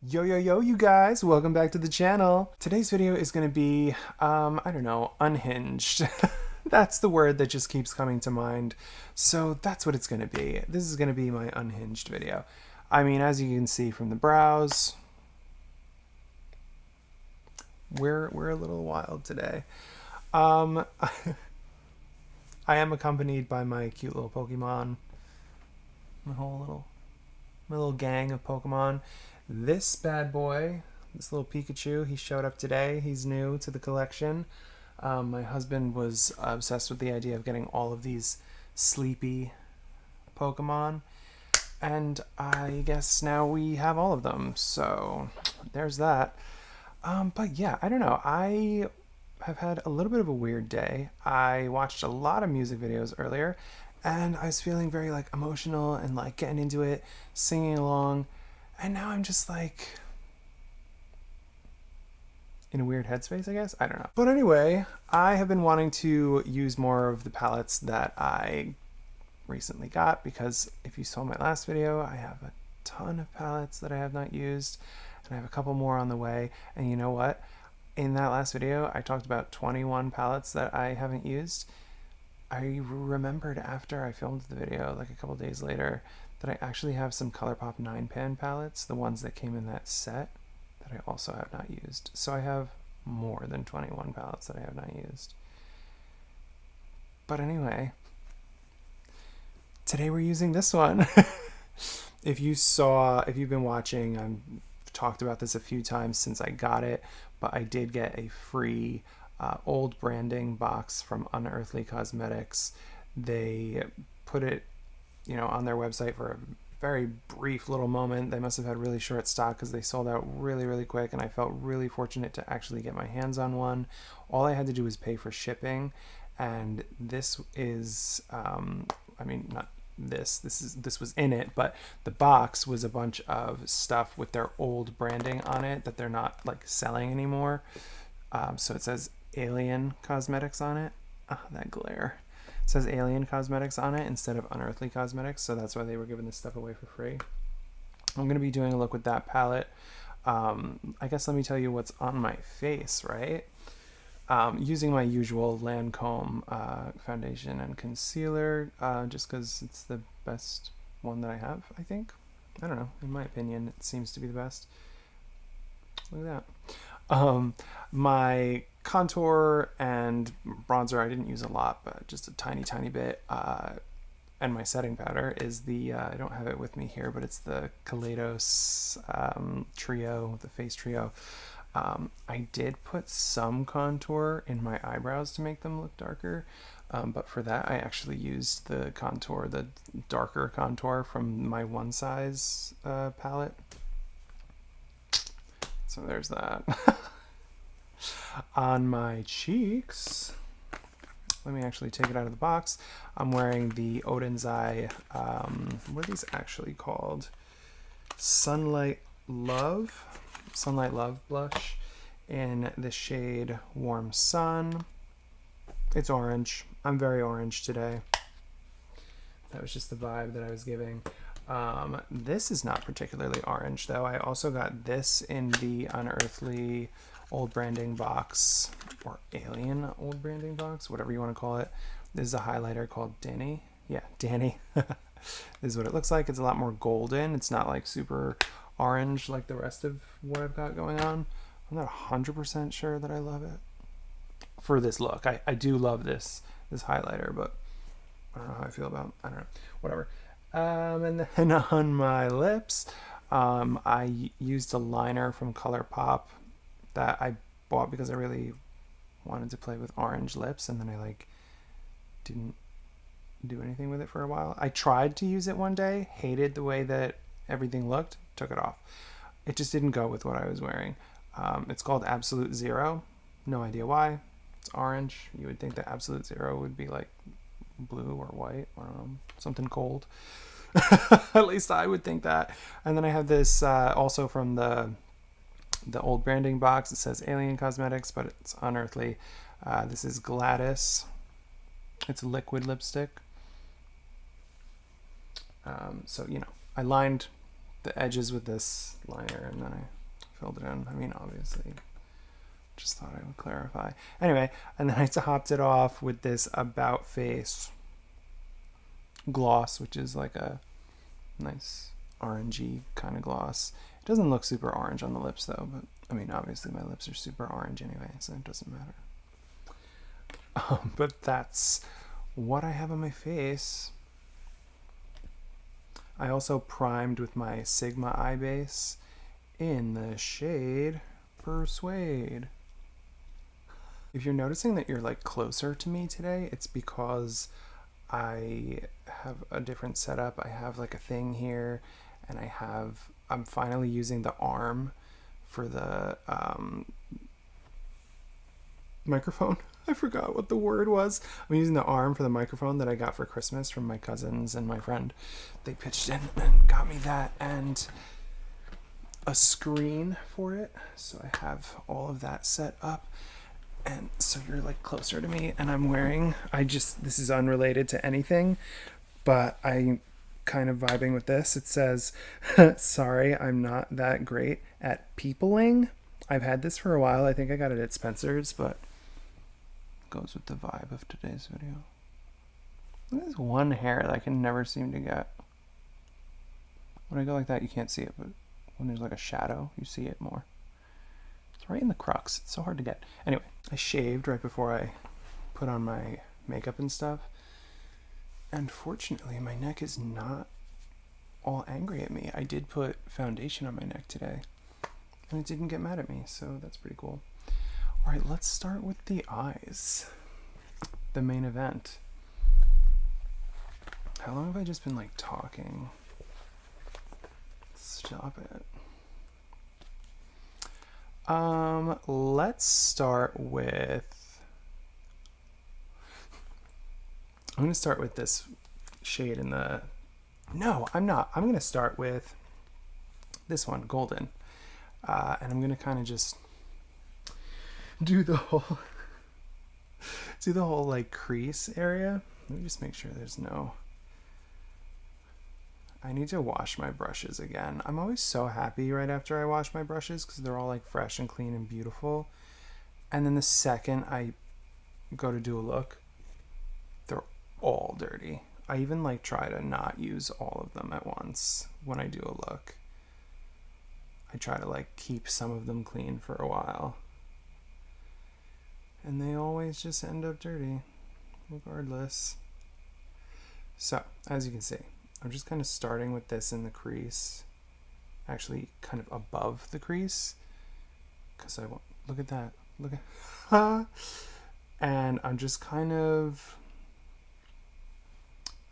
Yo, yo, yo, you guys, welcome back to the channel. Today's video is going to be, I don't know, unhinged. That's the word that just keeps coming to mind. So that's what it's going to be. This is going to be my unhinged video. I mean, as you can see from the browse, we're a little wild today. Um, I am accompanied by my cute little Pokemon, my little gang of Pokemon. This bad boy, this little Pikachu, he showed up today. He's new to the collection. My husband was obsessed with the idea of getting all of these sleepy Pokemon, and I guess now we have all of them. So there's that. But yeah, I don't know. I have had a little bit of a weird day. I watched a lot of music videos earlier, and I was feeling very like emotional and like getting into it, singing along, and now I'm just like in a weird headspace, I guess. I don't know. But anyway, I have been wanting to use more of the palettes that I recently got because if you saw my last video, I have a ton of palettes that I have not used, and I have a couple more on the way. And you know what? In that last video, I talked about 21 palettes that I haven't used. I remembered after I filmed the video, like a couple days later, that I actually have some ColourPop 9-pan palettes, the ones that came in that set, that I also have not used. So I have more than 21 palettes that I have not used. But anyway, today we're using this one. If you've been watching, I've talked about this a few times since I got it, but I did get a free old branding box from Unearthly Cosmetics. They put it, on their website for a very brief little moment. They must have had really short stock because they sold out really, really quick, and I felt really fortunate to actually get my hands on one. All I had to do was pay for shipping, and this is, not this was in it, but the box was a bunch of stuff with their old branding on it that they're not like selling anymore. So it says Alien Cosmetics on it. That glare. It says Alien Cosmetics on it instead of Unearthly Cosmetics, so that's why they were giving this stuff away for free. I'm going to be doing a look with that palette. I guess let me tell you what's on my face, right? Using my usual Lancome foundation and concealer, just because it's the best one that I have, I think. I don't know. In my opinion, it seems to be the best. Look at that. My contour and bronzer, I didn't use a lot, but just a tiny, tiny bit. And my setting powder is the, I don't have it with me here, but it's the Kaleidos Trio, the Face Trio. I did put some contour in my eyebrows to make them look darker, but for that I actually used the darker contour from my One Size palette. So there's that. On my cheeks, let me actually take it out of the box. I'm wearing the Odin's Eye, what are these actually called? Sunlight Love blush in the shade Warm Sun. It's orange. I'm very orange today. That was just the vibe that I was giving. This is not particularly orange though. I also got this in the Unearthly old branding box, or Alien old branding box, whatever you want to call it. This is a highlighter called Danny. Yeah, Danny. This is what it looks like. It's a lot more golden. It's not like super orange like the rest of what I've got going on. I'm not 100% sure that I love it for this look. I do love this highlighter, but I don't know how I feel about, I don't know, whatever. And then on my lips, I used a liner from ColourPop that I bought because I really wanted to play with orange lips, and then I like didn't do anything with it for a while. I tried to use it one day, hated the way that everything looked, took it off. It just didn't go with what I was wearing. It's called Absolute Zero. No idea why. It's orange. You would think that Absolute Zero would be like blue or white, or something cold. At least I would think that. And then I have this also from the old branding box. It says Alien Cosmetics, but it's Unearthly. This is Gladys. It's a liquid lipstick. So I lined the edges with this liner, and then I filled it in. I mean, obviously, just thought I would clarify. Anyway, and then I topped it off with this About Face gloss, which is like a nice orangey kind of gloss. It doesn't look super orange on the lips though, but I mean, obviously my lips are super orange anyway, so it doesn't matter. But that's what I have on my face. I also primed with my Sigma eye base in the shade Persuade. If you're noticing that you're like closer to me today, it's because I have a different setup. I have like a thing here, and I'm finally using the arm for the microphone. I forgot what the word was. I'm using the arm for the microphone that I got for Christmas from my cousins and my friend. They pitched in and got me that and a screen for it. So I have all of that set up. And so you're like closer to me, and I'm wearing, this is unrelated to anything, but I'm kind of vibing with this. It says, sorry, I'm not that great at peopling. I've had this for a while. I think I got it at Spencer's, but goes with the vibe of today's video. There's one hair that I can never seem to get. When I go like that, you can't see it, but when there's like a shadow, you see it more. It's right in the crux. It's so hard to get. Anyway, I shaved right before I put on my makeup and stuff. And fortunately, my neck is not all angry at me. I did put foundation on my neck today, and it didn't get mad at me, so that's pretty cool. All right, let's start with the eyes. The main event. How long have I just been like talking? Stop it. Let's start with, I'm going to start with this shade in the, no, I'm not. I'm going to start with this one, Golden. And I'm going to kind of just do the whole like crease area. Let me just make sure there's no, I need to wash my brushes again. I'm always so happy right after I wash my brushes because they're all like fresh and clean and beautiful. And then the second I go to do a look, they're all dirty. I even like try to not use all of them at once when I do a look. I try to like keep some of them clean for a while. And they always just end up dirty, regardless. So, as you can see, I'm just kind of starting with this in the crease, actually kind of above the crease, because I want, look at that, look at, and I'm just kind of,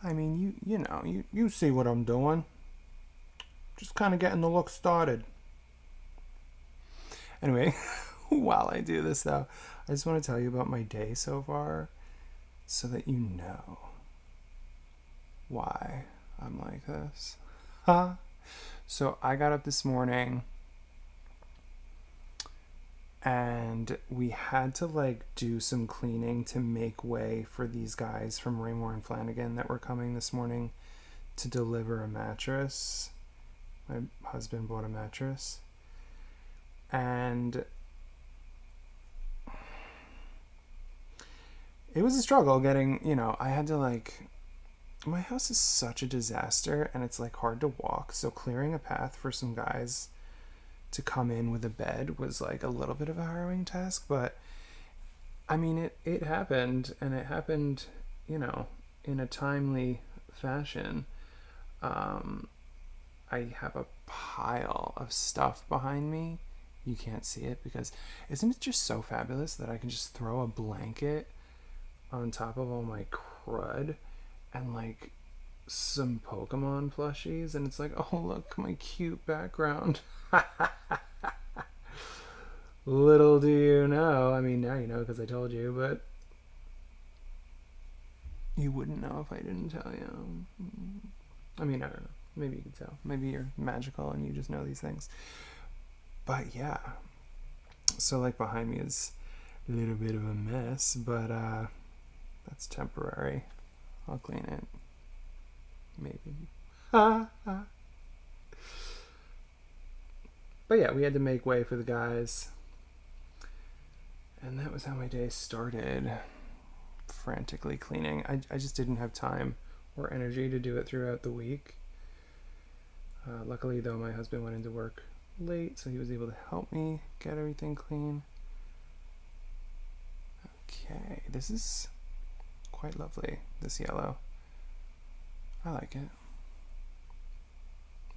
I mean, you see what I'm doing, just kind of getting the look started. Anyway, while I do this though, I just want to tell you about my day so far, so that you know why I'm like this. So I got up this morning and we had to like do some cleaning to make way for these guys from Raymore and Flanagan that were coming this morning to deliver a mattress. My husband bought a mattress. And it was a struggle getting, I had to like, my house is such a disaster and it's like hard to walk, so clearing a path for some guys to come in with a bed was like a little bit of a harrowing task, but I mean it happened, and it happened, in a timely fashion. I have a pile of stuff behind me. You can't see it because isn't it just so fabulous that I can just throw a blanket on top of all my crud and like some Pokemon plushies, and it's like, oh look, my cute background. Little do you know, I mean now you know because I told you, but you wouldn't know if I didn't tell you. I mean, I don't know, maybe you could tell, maybe you're magical and you just know these things. But yeah, so like behind me is a little bit of a mess, but that's temporary. I'll clean it. Maybe. But yeah, we had to make way for the guys. And that was how my day started. Frantically cleaning. I just didn't have time or energy to do it throughout the week. Luckily, though, my husband went into work late, so he was able to help me get everything clean. Okay, this is quite lovely, this yellow. I like it.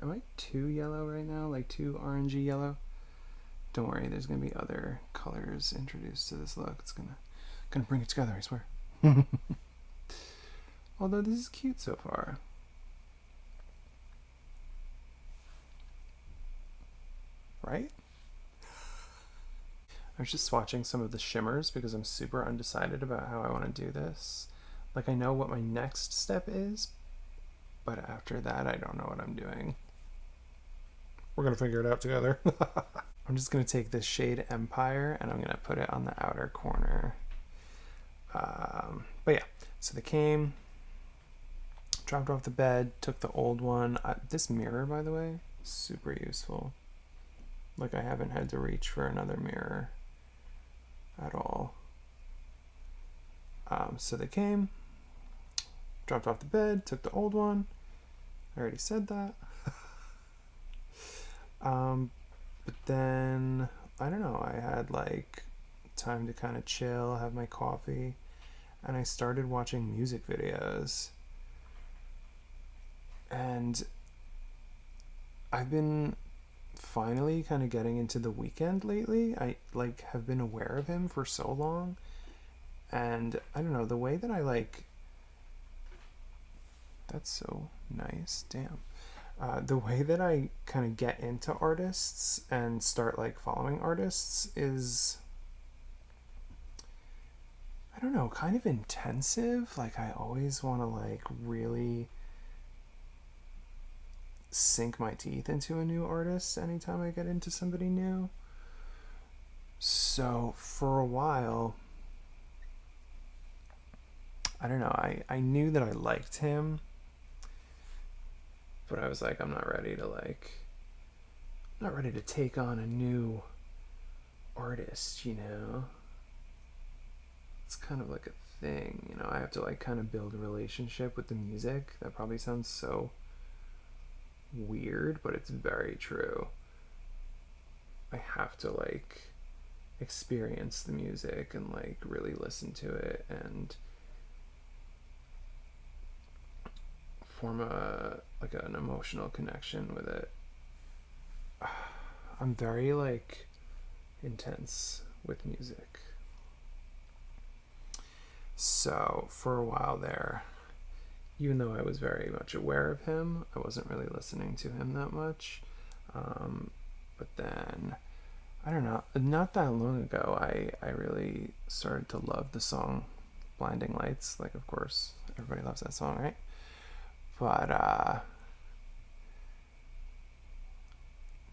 Am I too yellow right now? Like too orangey yellow? Don't worry, there's gonna be other colors introduced to this look. It's gonna bring it together, I swear. Although this is cute so far. Right? I was just swatching some of the shimmers because I'm super undecided about how I want to do this. Like, I know what my next step is, but after that, I don't know what I'm doing. We're gonna figure it out together. I'm just gonna take this shade Empire and I'm gonna put it on the outer corner. But yeah, so they came, dropped off the bed, took the old one. This mirror, by the way, super useful. Like, I haven't had to reach for another mirror at all. So they came, dropped off the bed, took the old one. I already said that. But then, I don't know, I had like time to kind of chill, have my coffee, and I started watching music videos. And I've been finally kind of getting into The Weeknd lately. I like have been aware of him for so long, and I don't know, the way that I like, that's so nice, damn. The way that I kind of get into artists and start like following artists is, I don't know, kind of intensive. Like, I always want to like really sink my teeth into a new artist anytime I get into somebody new. So for a while, I don't know, I knew that I liked him, but I was like, I'm not ready to take on a new artist, you know? It's kind of like a thing, you know? I have to like kind of build a relationship with the music. That probably sounds so weird, but it's very true. I have to like experience the music and like really listen to it and form an emotional connection with it. I'm very like intense with music. So for a while there, even though I was very much aware of him, I wasn't really listening to him that much. But then, I don't know, not that long ago, I really started to love the song Blinding Lights. Like, of course, everybody loves that song, right? But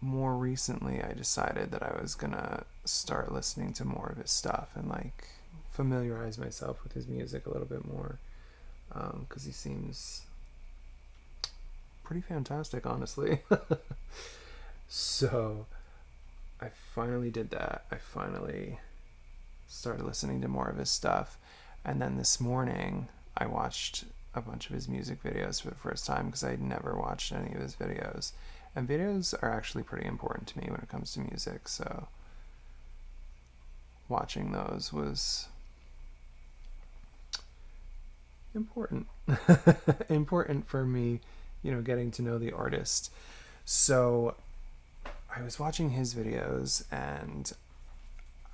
more recently, I decided that I was gonna start listening to more of his stuff and like familiarize myself with his music a little bit more, because he seems pretty fantastic, honestly. So I finally did that. I finally started listening to more of his stuff, and then this morning I watched a bunch of his music videos for the first time because I'd never watched any of his videos. And videos are actually pretty important to me when it comes to music, so watching those was important. Important for me, you know, getting to know the artist. So I was watching his videos, and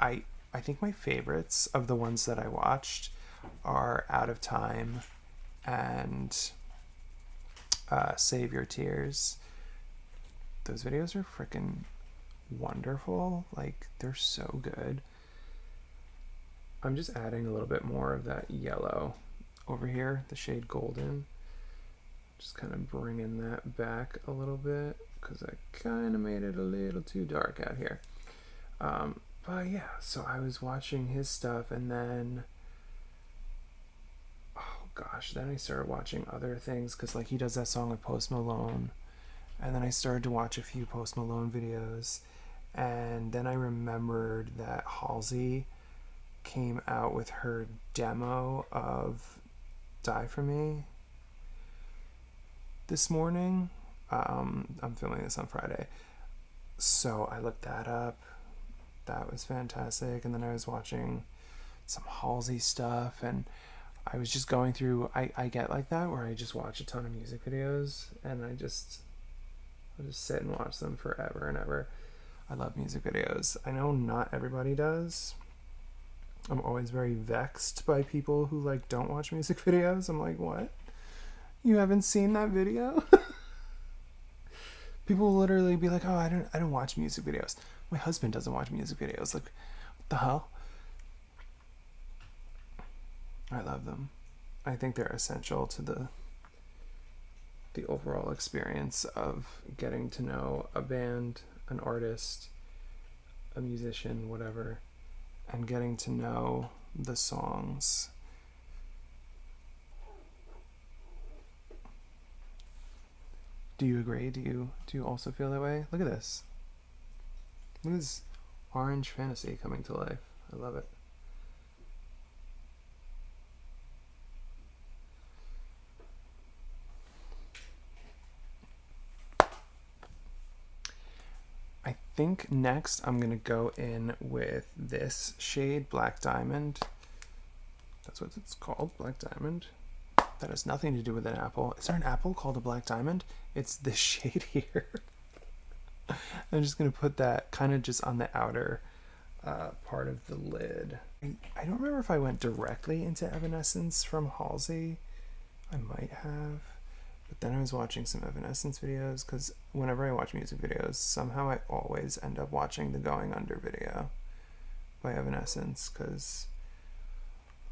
I think my favorites of the ones that I watched are Out of Time and Save Your Tears. Those videos are freaking wonderful. Like, they're so good. I'm just adding a little bit more of that yellow over here, the shade Golden. Just kind of bringing that back a little bit because I kind of made it a little too dark out here. But yeah, so I was watching his stuff, and then, oh gosh, then I started watching other things because like he does that song with Post Malone. And then I started to watch a few Post Malone videos. And then I remembered that Halsey came out with her demo of Die For Me this morning. I'm filming this on Friday. So I looked that up. That was fantastic. And then I was watching some Halsey stuff, and I was just going through, I get like that where I just watch a ton of music videos and I'll just sit and watch them forever and ever. I love music videos. I know not everybody does. I'm always very vexed by people who like don't watch music videos. I'm like, what? You haven't seen that video? People will literally be like, oh, I don't watch music videos. My husband doesn't watch music videos. Like, what the hell? I love them. I think they're essential to the overall experience of getting to know a band, an artist, a musician, whatever, and getting to know the songs. Do you agree? Do you also feel that way? Look at this. Look at this orange fantasy coming to life. I love it. I think next I'm going to go in with this shade, Black Diamond. That's what it's called, Black Diamond. That has nothing to do with an apple. Is there an apple called a Black Diamond? It's this shade here. I'm just going to put that kind of just on the outer part of the lid. I don't remember if I went directly into Evanescence from Halsey. I might have. But then I was watching some Evanescence videos, because whenever I watch music videos, somehow I always end up watching the Going Under video by Evanescence, because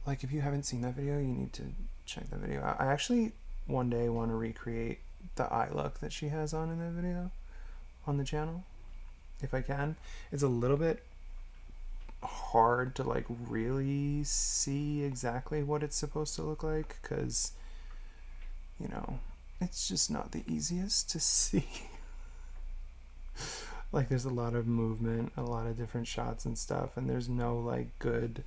like if you haven't seen that video, you need to check that video out. I actually one day want to recreate the eye look that she has on in that video on the channel, if I can. It's a little bit hard to like really see exactly what it's supposed to look like, because you know, it's just not the easiest to see. Like there's a lot of movement, a lot of different shots and stuff, and there's no like good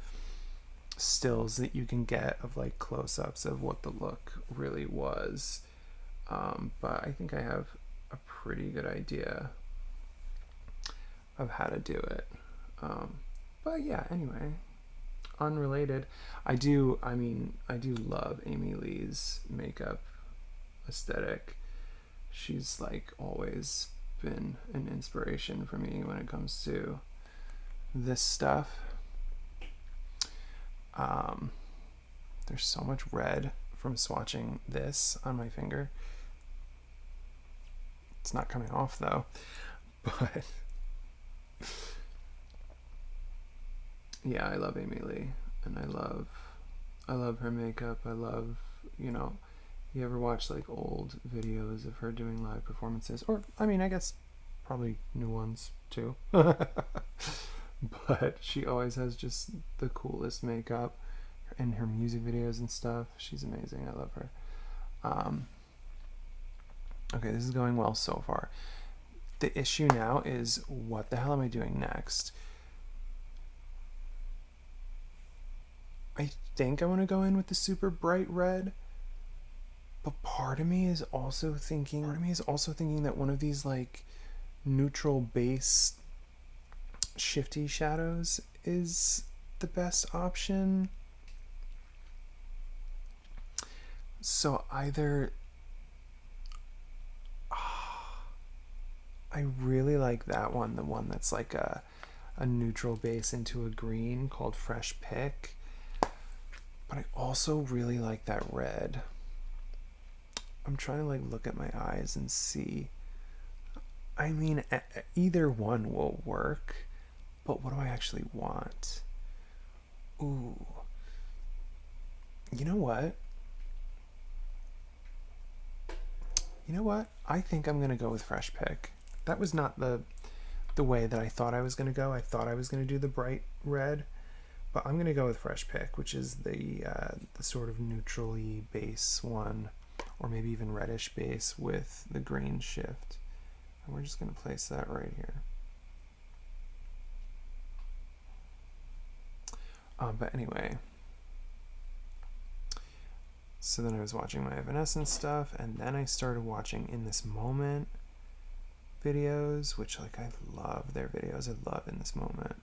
stills that you can get of like close-ups of what the look really was. But I think I have a pretty good idea of how to do it. But yeah, anyway, unrelated. I do love Amy Lee's makeup aesthetic. She's like always been an inspiration for me when it comes to this stuff. There's so much red from swatching this on my finger. It's not coming off though, but yeah, I love Amy Lee, and I love her makeup. I love, you ever watch like old videos of her doing live performances, or I guess probably new ones too. But she always has just the coolest makeup in her music videos and stuff. She's amazing. I love her. Okay, this is going well so far. The issue now is, what the hell am I doing next? I think I want to go in with the super bright red, but part of me is also thinking that one of these like neutral base shifty shadows is the best option. So either I really like that one, the one that's like a neutral base into a green called Fresh Pick, but I also really like that red. I'm trying to like look at my eyes and see. I mean, either one will work, but what do I actually want? Ooh. You know what? I think I'm going to go with Fresh Pick. That was not the way that I thought I was going to go. I thought I was going to do the bright red, but I'm going to go with Fresh Pick, which is the sort of neutrally base one, or maybe even reddish base with the green shift. And we're just going to place that right here. But anyway, so then I was watching my Evanescence stuff, and then I started watching In This Moment videos, which, like, I love their videos. I love In This Moment.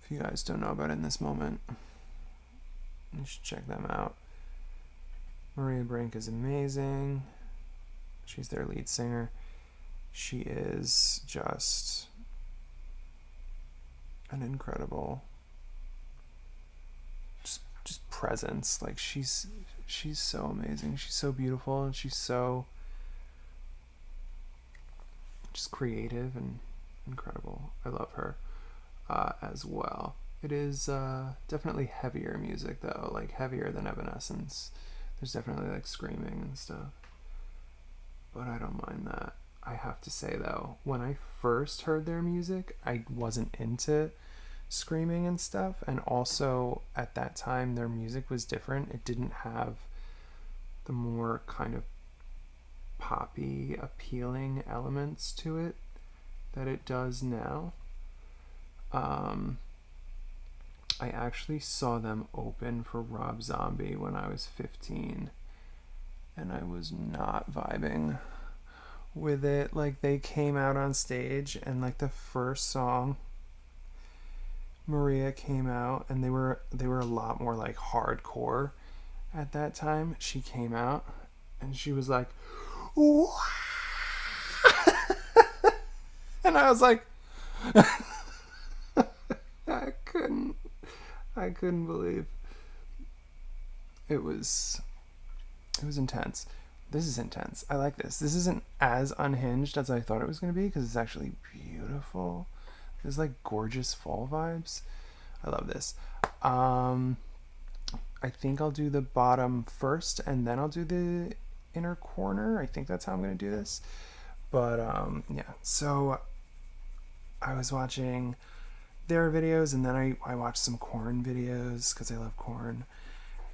If you guys don't know about In This Moment, you should check them out. Maria Brink is amazing. She's their lead singer. She is just an incredible just presence. Like, she's so amazing. She's so beautiful, and she's so just creative and incredible. I love her as well. It is definitely heavier music, though, like heavier than Evanescence. There's definitely like screaming and stuff, but I don't mind that. I have to say, though, when I first heard their music, I wasn't into screaming and stuff, and also at that time their music was different. It didn't have the more kind of poppy, appealing elements to it that it does now. I actually saw them open for Rob Zombie when I was 15, and I was not vibing with it. Like, they came out on stage, and like the first song, Maria came out, and they were a lot more like hardcore at that time. She came out and she was like, "Wah!" And I was like, I couldn't believe it was intense. This is intense. I like this. This isn't as unhinged as I thought it was going to be, because it's actually beautiful. There's like gorgeous fall vibes. I love this. I think I'll do the bottom first, and then I'll do the inner corner. I think that's how I'm going to do this. But yeah, so I was watching their videos, and then I watched some Korn videos because I love Korn.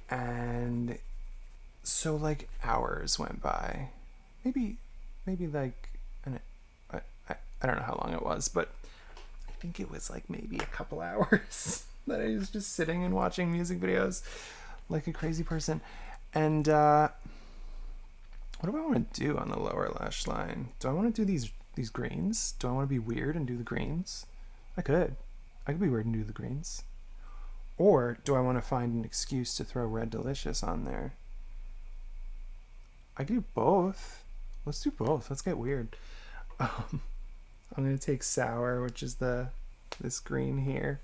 And so like hours went by, maybe like I don't know how long it was, but I think it was like maybe a couple hours that I was just sitting and watching music videos like a crazy person. And what do I want to do on the lower lash line? Do I want to do these greens? Do I want to be weird and do the greens? I could be weird and do the greens. Or do I want to find an excuse to throw Red Delicious on there? I could do both. Let's do both. Let's get weird. I'm going to take Sour, which is this green here.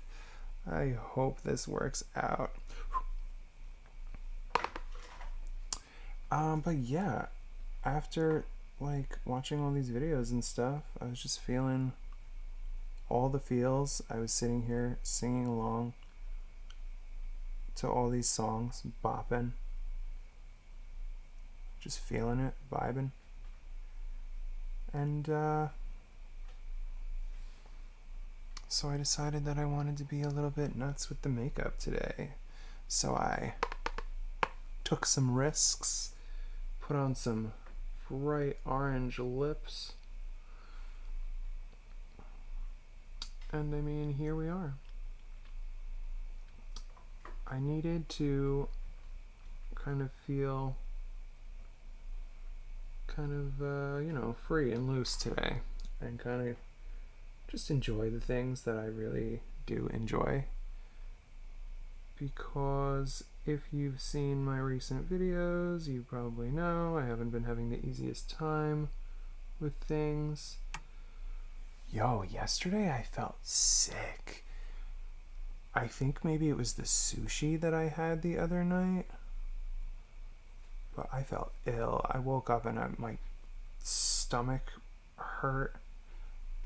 I hope this works out. But yeah, after like watching all these videos and stuff, I was just feeling all the feels. I was sitting here singing along to all these songs, bopping, just feeling it, vibing. And so I decided that I wanted to be a little bit nuts with the makeup today. So I took some risks, put on some bright orange lips, and I mean, here we are. I needed to kind of feel kind of, free and loose today, and kind of just enjoy the things that I really do enjoy. Because if you've seen my recent videos, you probably know I haven't been having the easiest time with things. Yo, yesterday I felt sick. I think maybe it was the sushi that I had the other night, but I felt ill. I woke up and my stomach hurt,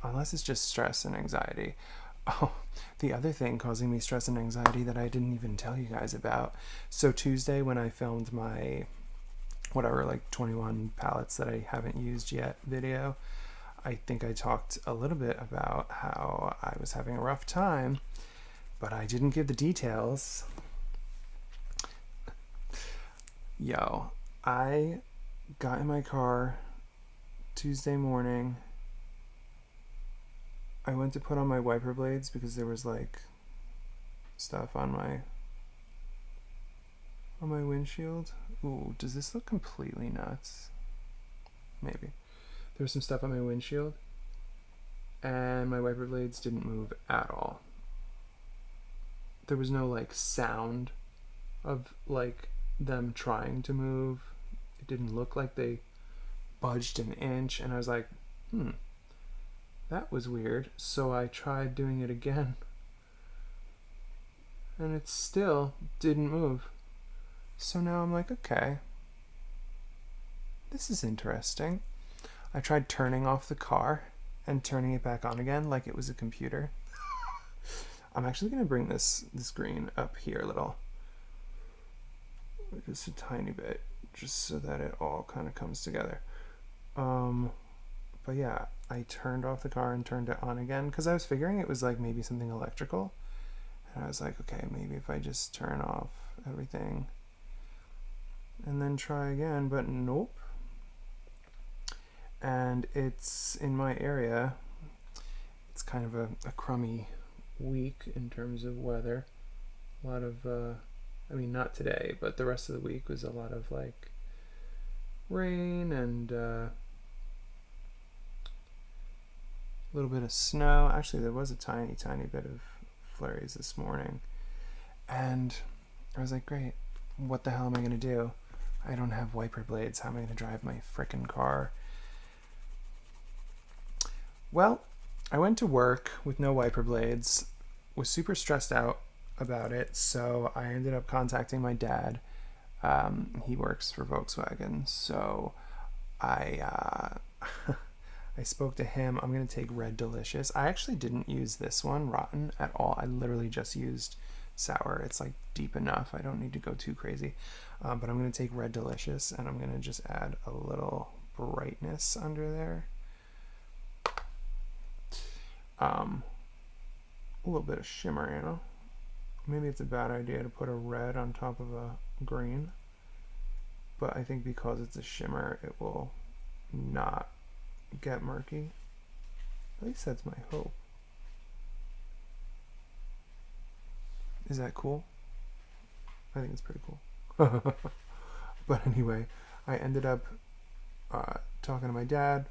unless it's just stress and anxiety. Oh, the other thing causing me stress and anxiety that I didn't even tell you guys about. So Tuesday, when I filmed my whatever, like 21 palettes that I haven't used yet video, I think I talked a little bit about how I was having a rough time, but I didn't give the details. Yo, I got in my car Tuesday morning. I went to put on my wiper blades because there was like stuff on my windshield. Ooh, does this look completely nuts? Maybe. There's some stuff on my windshield, and my wiper blades didn't move at all. There was no like sound of like them trying to move. It didn't look like they budged an inch, and I was like, that was weird. So I tried doing it again, and it still didn't move. So now I'm like, okay, this is interesting. I tried turning off the car and turning it back on again like it was a computer. I'm actually going to bring this green up here a little. Just a tiny bit, just so that it all kind of comes together. But yeah, I turned off the car and turned it on again because I was figuring it was like maybe something electrical. And I was like, okay, maybe if I just turn off everything and then try again, but nope. And it's in my area. It's kind of a crummy week in terms of weather. A lot of, I mean, not today, but the rest of the week was a lot of like rain and a little bit of snow. Actually, there was a tiny bit of flurries this morning. And I was like, great, what the hell am I going to do? I don't have wiper blades. How am I going to drive my frickin' car? Well, I went to work with no wiper blades, was super stressed out about it, so I ended up contacting my dad. He works for Volkswagen, so I I spoke to him. I'm going to take Red Delicious. I actually didn't use this one, Rotten, at all. I literally just used Sour. It's like deep enough. I don't need to go too crazy. But I'm going to take Red Delicious, and I'm going to just add a little brightness under there. A little bit of shimmer, you know? Maybe it's a bad idea to put a red on top of a green. But I think because it's a shimmer, it will not get murky. At least that's my hope. Is that cool? I think it's pretty cool. But anyway, I ended up talking to my dad.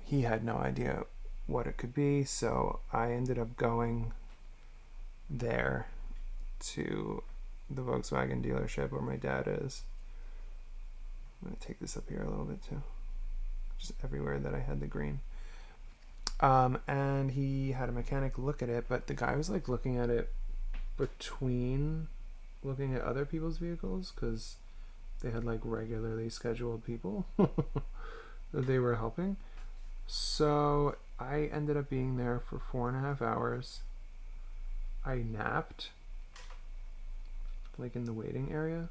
He had no idea what it could be, so I ended up going there to the Volkswagen dealership where my dad is. I'm going to take this up here a little bit too. Just everywhere that I had the green. And he had a mechanic look at it, but the guy was like looking at it between looking at other people's vehicles because they had like regularly scheduled people that they were helping. So I ended up being there for 4.5 hours. I napped like in the waiting area.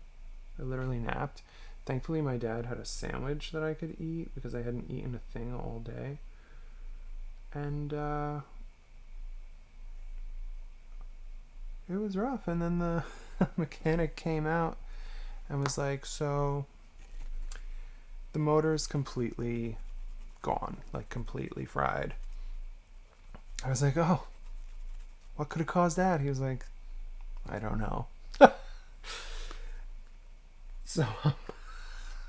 I literally napped. Thankfully my dad had a sandwich that I could eat because I hadn't eaten a thing all day. And it was rough. And then the mechanic came out and was like, so the motor's completely gone, like completely fried. I was like, oh, what could have caused that? He was like, I don't know. So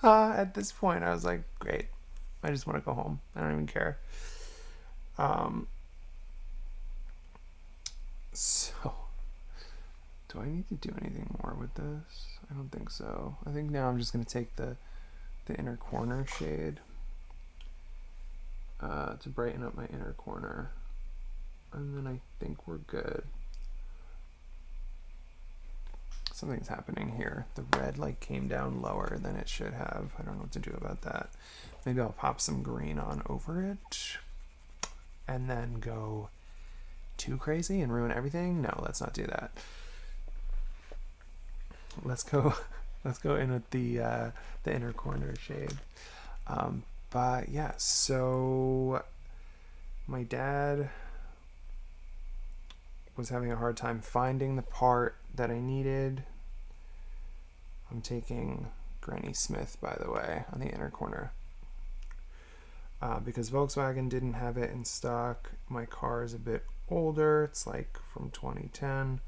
at this point I was like, great, I just want to go home. I don't even care. So do I need to do anything more with this? I don't think so. I think now I'm just going to take the inner corner shade to brighten up my inner corner, and then I think we're good. Something's happening here. The red like came down lower than it should have. I don't know what to do about that. Maybe I'll pop some green on over it and then go too crazy and ruin everything. No, let's not do that. Let's go in with the inner corner shade. But yeah, so my dad was having a hard time finding the part that I needed. I'm taking Granny Smith, by the way, on the inner corner. because Volkswagen didn't have it in stock. My car is a bit older. It's like from 2010.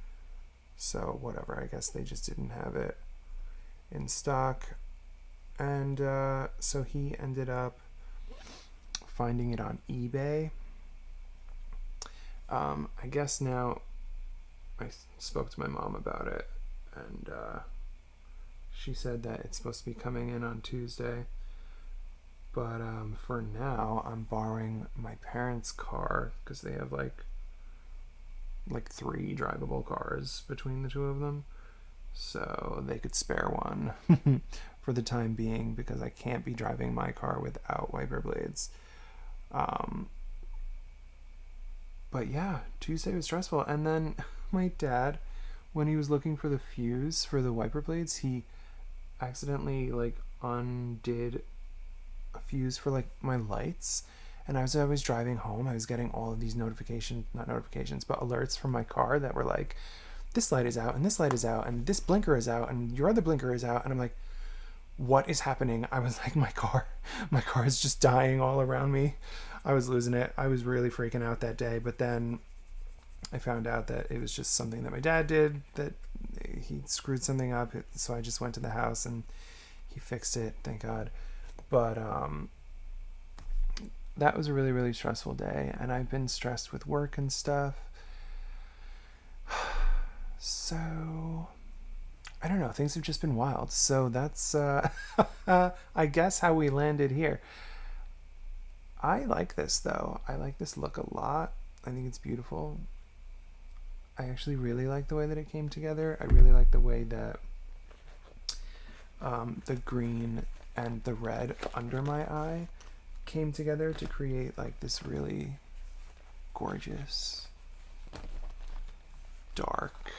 So whatever, I guess they just didn't have it in stock. And so he ended up finding it on eBay. I guess now I spoke to my mom about it, and she said that it's supposed to be coming in on Tuesday. But for now, I'm borrowing my parents' car because they have like 3 drivable cars between the two of them. So they could spare one for the time being because I can't be driving my car without wiper blades. But yeah, Tuesday was stressful. And then my dad, when he was looking for the fuse for the wiper blades, he accidentally like undid a fuse for like my lights. And as I was driving home, I was getting all of these not notifications, but alerts from my car that were like, this light is out, and this light is out, and this blinker is out, and your other blinker is out. And I'm like, what is happening? I was like, my car is just dying all around me. I was losing it. I was really freaking out that day. But then I found out that it was just something that my dad did, that he screwed something up. So I just went to the house and he fixed it, thank God. But that was a really, really stressful day. And I've been stressed with work and stuff. So I don't know, things have just been wild. So that's I guess how we landed here. I like this though. I like this look a lot. I think it's beautiful. I actually really like the way that it came together. I really like the way that the green and the red under my eye came together to create like this really gorgeous dark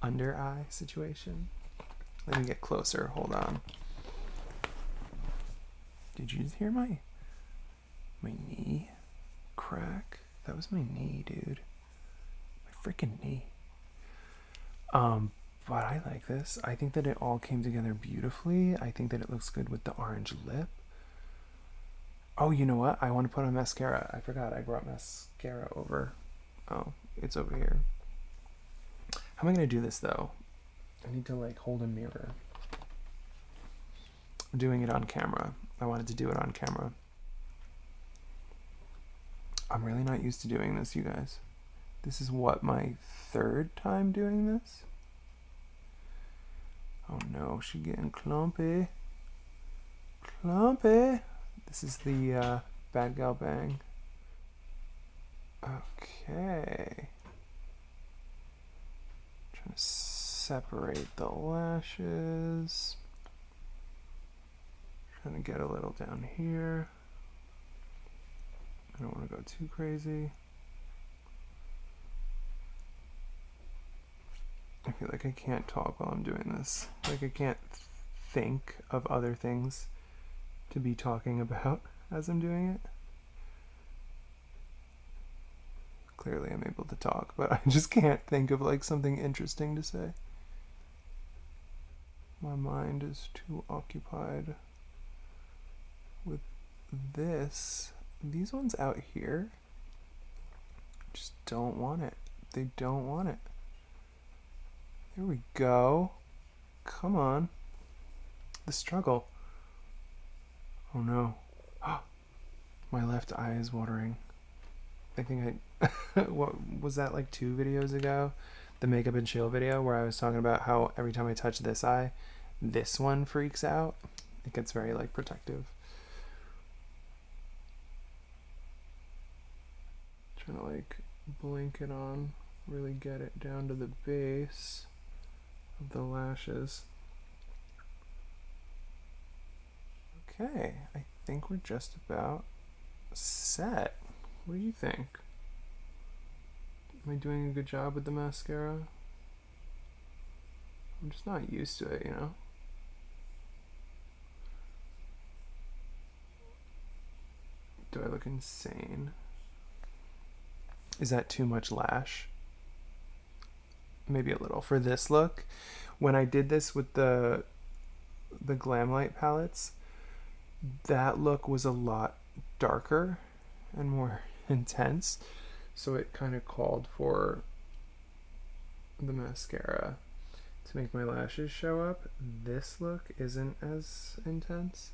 under eye situation. Let me get closer. Hold on. Did you hear my knee crack? That was my knee, dude. My freaking knee. But I like this. I think that it all came together beautifully. I think that it looks good with the orange lip. Oh, you know what? I want to put on mascara. I forgot I brought mascara over. Oh, it's over here. How am I going to do this, though? I need to, like, hold a mirror. I'm doing it on camera. I wanted to do it on camera. I'm really not used to doing this, you guys. This is what, my 3rd time doing this? Oh no, she getting clumpy. Clumpy. This is the Bad Gal Bang. Okay. Trying to separate the lashes. Trying to get a little down here. I don't want to go too crazy. I feel like I can't talk while I'm doing this. Like I can't think of other things to be talking about as I'm doing it. Clearly I'm able to talk, but I just can't think of like something interesting to say. My mind is too occupied with this. These ones out here just don't want it. They don't want it. There we go. Come on. The struggle. Oh no. My left eye is watering. I think what was that, like 2 videos ago? The makeup and chill video where I was talking about how every time I touch this eye, this one freaks out. It gets very like protective. Trying to like blink it on, really get it down to the base of the lashes. Okay, I think we're just about set. What do you think? Am I doing a good job with the mascara? I'm just not used to it, you know? Do I look insane? Is that too much lash? Maybe a little. For this look, when I did this with the Glam Light palettes, that look was a lot darker and more intense, so it kind of called for the mascara to make my lashes show up. This look isn't as intense.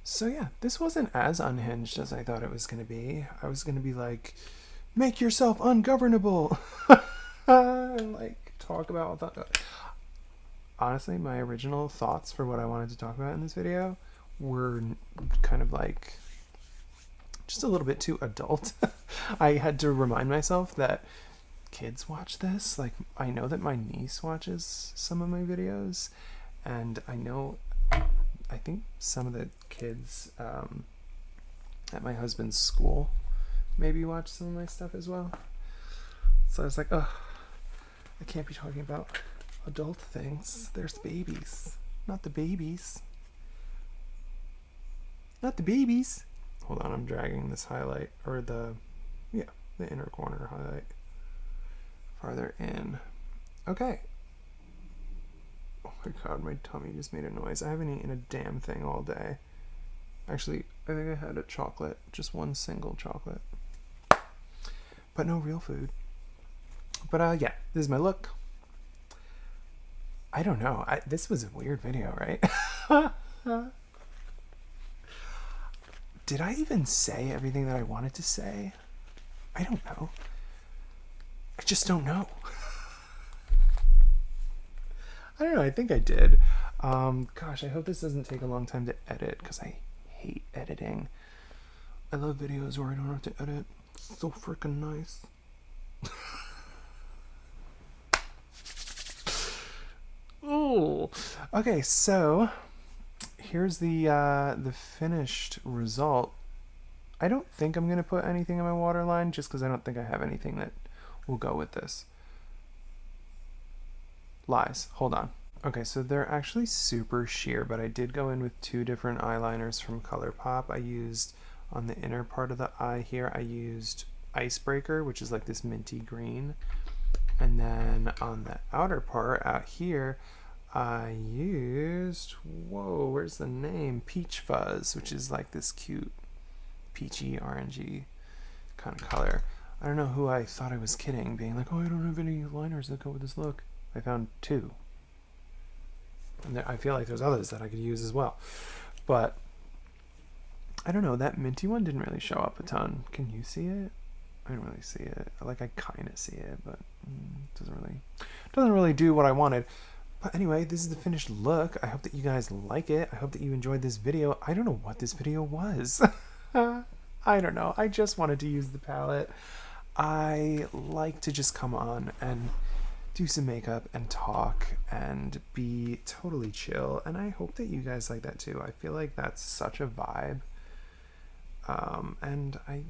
So yeah, this wasn't as unhinged as I thought it was going to be. I was going to be like, make yourself ungovernable. And like talk about that. Honestly, my original thoughts for what I wanted to talk about in this video were kind of like just a little bit too adult. I had to remind myself that kids watch this. Like, I know that my niece watches some of my videos, and I think some of the kids at my husband's school maybe watch some of my stuff as well. So I was like, oh, I can't be talking about adult things. There's babies. Not the babies. Not the babies. Hold on, I'm dragging this highlight, or the inner corner highlight farther in. Okay. Oh my god, my tummy just made a noise. I haven't eaten a damn thing all day. Actually, I think I had a chocolate, just one single chocolate. But no real food. But yeah, this is my look. I don't know. This was a weird video, right? Did I even say everything that I wanted to say? I don't know. I just don't know. I don't know. I think I did. Gosh, I hope this doesn't take a long time to edit, because I hate editing. I love videos where I don't have to edit. It's so freaking nice. Ooh. Okay, so here's the finished result. I don't think I'm gonna put anything in my waterline, just because I don't think I have anything that will go with this. Lies. Hold on. Okay, so they're actually super sheer, but I did go in with two different eyeliners from ColourPop. I used, on the inner part of the eye here, I used Icebreaker, which is like this minty green. And then on the outer part out here, I used, whoa, where's the name? Peach Fuzz, which is like this cute peachy, orangey kind of color. I don't know who I thought I was kidding, being like, oh, I don't have any liners that go with this look. I found two. And I feel like there's others that I could use as well. But I don't know, that minty one didn't really show up a ton. Can you see it? I don't really see it. Like, I kind of see it, but it doesn't really do what I wanted. But anyway, this is the finished look. I hope that you guys like it. I hope that you enjoyed this video. I don't know what this video was. I don't know. I just wanted to use the palette. I like to just come on and do some makeup and talk and be totally chill. And I hope that you guys like that too. I feel like that's such a vibe. And I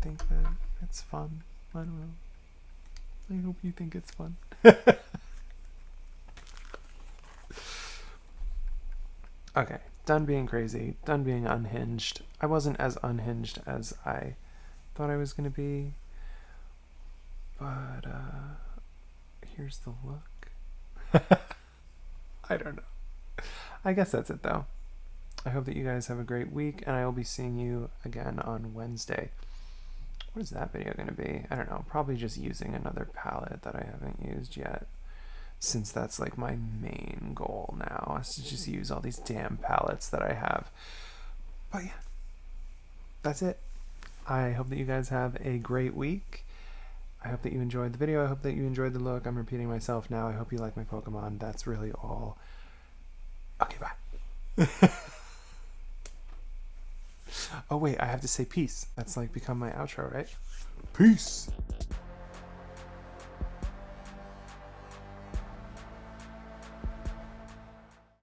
think that it's fun. I don't know. I hope you think it's fun. Okay, done being crazy, done being unhinged. I wasn't as unhinged as I thought I was going to be, but here's the look. I don't know. I guess that's it though. I hope that you guys have a great week, and I will be seeing you again on Wednesday. What is that video going to be? I don't know, probably just using another palette that I haven't used yet, since that's like my main goal now, is to just use all these damn palettes that I have. But yeah, that's it. I hope that you guys have a great week. I hope that you enjoyed the video. I hope that you enjoyed the look. I'm repeating myself now. I hope you like my Pokemon. That's really all. Okay, bye. Oh wait, I have to say peace. That's like become my outro, right? Peace.